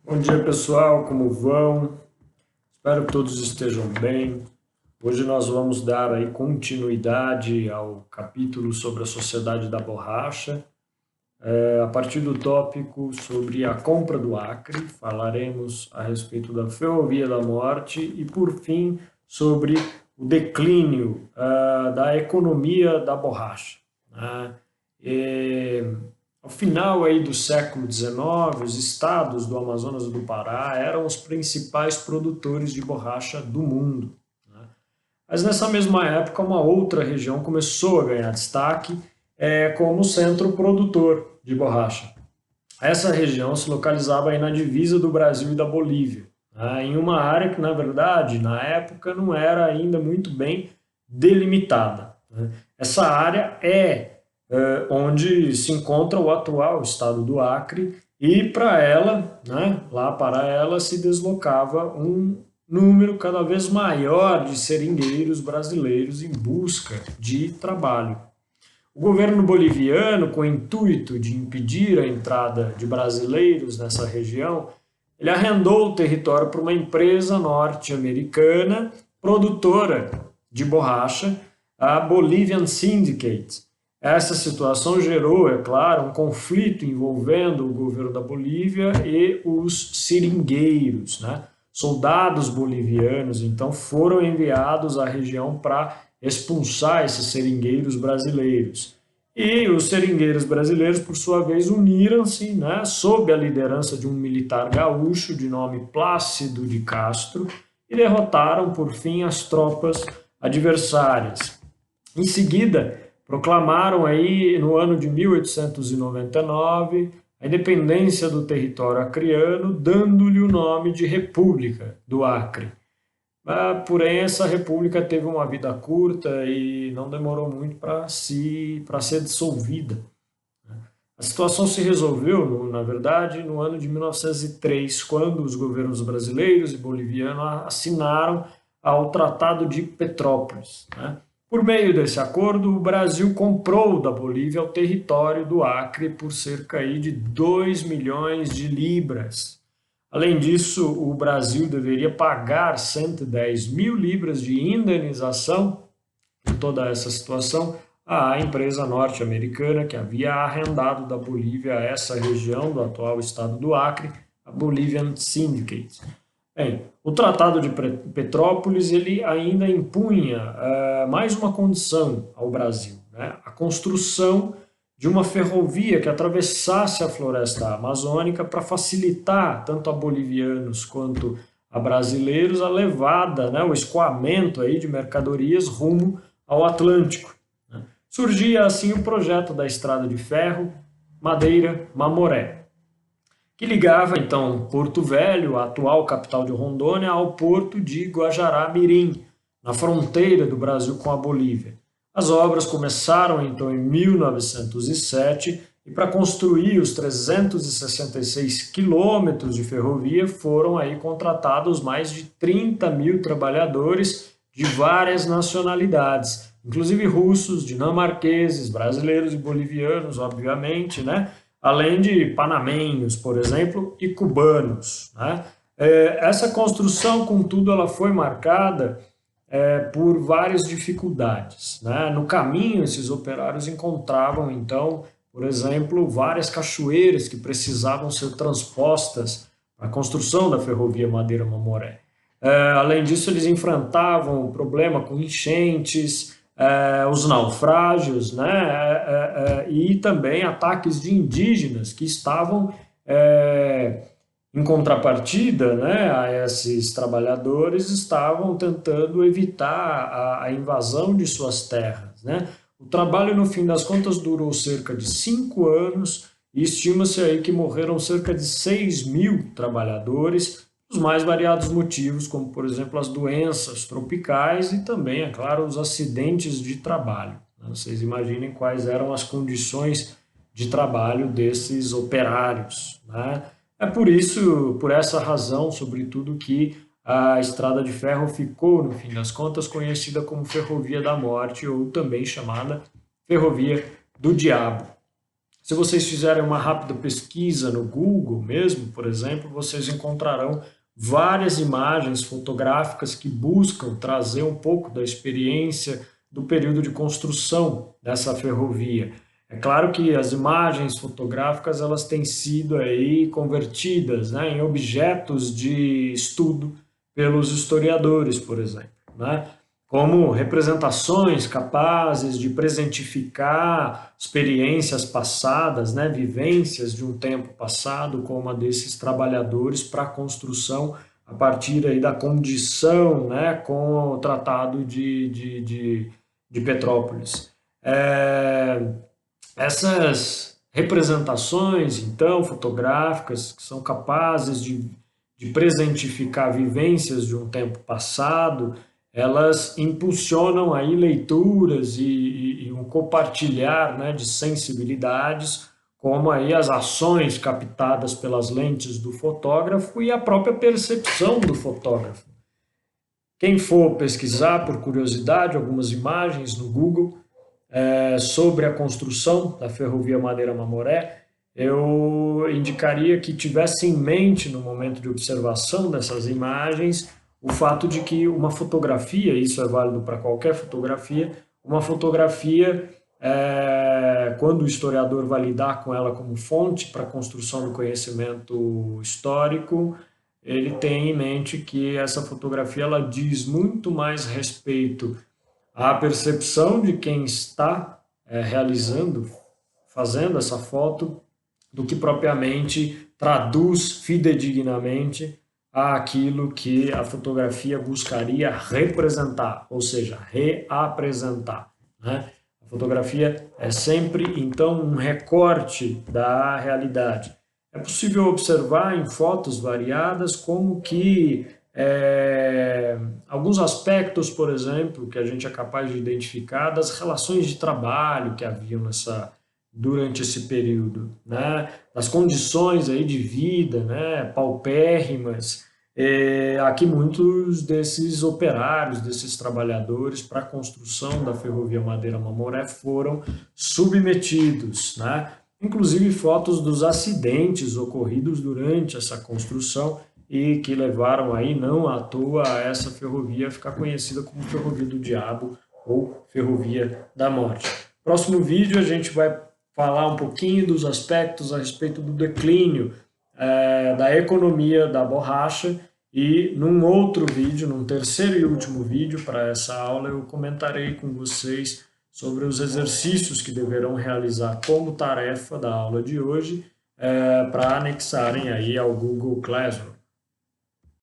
Bom dia, pessoal, como vão? Espero que todos estejam bem. Hoje nós vamos dar aí continuidade ao capítulo sobre a Sociedade da Borracha. A partir do tópico sobre a compra do Acre, falaremos a respeito da Ferrovia da Morte e, por fim, sobre o declínio da economia da borracha, né? Ao final aí do século XIX, os estados do Amazonas e do Pará eram os principais produtores de borracha do mundo, né? Mas nessa mesma época, uma outra região começou a ganhar destaque como centro produtor de borracha. Essa região se localizava aí na divisa do Brasil e da Bolívia, né, em uma área que, na verdade, na época não era ainda muito bem delimitada, né. Essa área onde se encontra o atual estado do Acre e para ela, né, lá para ela se deslocava um número cada vez maior de seringueiros brasileiros em busca de trabalho. O governo boliviano, com o intuito de impedir a entrada de brasileiros nessa região, ele arrendou o território para uma empresa norte-americana produtora de borracha, a Bolivian Syndicate. Essa situação gerou, é claro, um conflito envolvendo o governo da Bolívia e os seringueiros, né? Soldados bolivianos, então, foram enviados à região para expulsar esses seringueiros brasileiros. E os seringueiros brasileiros, por sua vez, uniram-se, né, sob a liderança de um militar gaúcho de nome Plácido de Castro e derrotaram, por fim, as tropas adversárias. Em seguida, proclamaram aí no ano de 1899 a independência do território acreano, dando-lhe o nome de República do Acre. Porém, essa república teve uma vida curta e não demorou muito para ser dissolvida. A situação se resolveu, na verdade, no ano de 1903, quando os governos brasileiros e boliviano assinaram ao Tratado de Petrópolis, né? Por meio desse acordo, o Brasil comprou da Bolívia o território do Acre por cerca aí de 2 milhões de libras. Além disso, o Brasil deveria pagar 110 mil libras de indenização por toda essa situação à empresa norte-americana que havia arrendado da Bolívia essa região do atual estado do Acre, a Bolivian Syndicate. Bem, o Tratado de Petrópolis ele ainda impunha mais uma condição ao Brasil, né? A construção de uma ferrovia que atravessasse a floresta amazônica para facilitar tanto a bolivianos quanto a brasileiros a levada, né, o escoamento aí de mercadorias rumo ao Atlântico, né? Surgia assim o projeto da estrada de ferro Madeira-Mamoré, que ligava então Porto Velho, a atual capital de Rondônia, ao porto de Guajará-Mirim, na fronteira do Brasil com a Bolívia. As obras começaram então em 1907 e para construir os 366 quilômetros de ferrovia foram aí contratados mais de 30 mil trabalhadores de várias nacionalidades, inclusive russos, dinamarqueses, brasileiros e bolivianos, obviamente, né? Além de panamenhos, por exemplo, e cubanos, né? Essa construção, contudo, ela foi marcada por várias dificuldades, né? No caminho, esses operários encontravam, então, por exemplo, várias cachoeiras que precisavam ser transpostas para a construção da ferrovia Madeira-Mamoré. Além disso, eles enfrentavam o problema com enchentes, os naufrágios, né, e também ataques de indígenas que estavam em contrapartida, né, a esses trabalhadores, estavam tentando evitar a invasão de suas terras, né? O trabalho, no fim das contas, durou cerca de 5 anos e estima-se aí que morreram cerca de 6 mil trabalhadores, os mais variados motivos, como, por exemplo, as doenças tropicais e também, é claro, os acidentes de trabalho, né? Vocês imaginem quais eram as condições de trabalho desses operários, né? É por isso, por essa razão, sobretudo, que a estrada de ferro ficou, no fim das contas, conhecida como Ferrovia da Morte ou também chamada Ferrovia do Diabo. Se vocês fizerem uma rápida pesquisa no Google mesmo, por exemplo, vocês encontrarão várias imagens fotográficas que buscam trazer um pouco da experiência do período de construção dessa ferrovia. É claro que as imagens fotográficas elas têm sido aí convertidas, né, em objetos de estudo pelos historiadores, por exemplo, né, como representações capazes de presentificar experiências passadas, né, vivências de um tempo passado, como a desses trabalhadores para a construção a partir aí da condição, né, com o Tratado de Petrópolis. Essas representações, então, fotográficas, que são capazes de presentificar vivências de um tempo passado, elas impulsionam aí leituras e um compartilhar, né, de sensibilidades, como aí as ações captadas pelas lentes do fotógrafo e a própria percepção do fotógrafo. Quem for pesquisar por curiosidade algumas imagens no Google sobre a construção da ferrovia Madeira-Mamoré, eu indicaria que tivesse em mente no momento de observação dessas imagens o fato de que uma fotografia, isso é válido para qualquer fotografia, uma fotografia, quando o historiador vai lidar com ela como fonte para a construção do conhecimento histórico, ele tem em mente que essa fotografia ela diz muito mais respeito à percepção de quem está realizando, fazendo essa foto, do que propriamente traduz fidedignamente aquilo que a fotografia buscaria representar, ou seja, reapresentar, né? A fotografia é sempre, então, um recorte da realidade. É possível observar em fotos variadas como que alguns aspectos, por exemplo, que a gente é capaz de identificar das relações de trabalho que haviam durante esse período, né? Das condições aí de vida, né, paupérrimas, a que muitos desses operários, desses trabalhadores para a construção da ferrovia Madeira-Mamoré foram submetidos, né? Inclusive fotos dos acidentes ocorridos durante essa construção e que levaram aí, não à toa, a essa ferrovia a ficar conhecida como Ferrovia do Diabo ou Ferrovia da Morte. Próximo vídeo a gente vai falar um pouquinho dos aspectos a respeito do declínio da economia da borracha e num outro vídeo, num terceiro e último vídeo para essa aula, eu comentarei com vocês sobre os exercícios que deverão realizar como tarefa da aula de hoje para anexarem aí ao Google Classroom.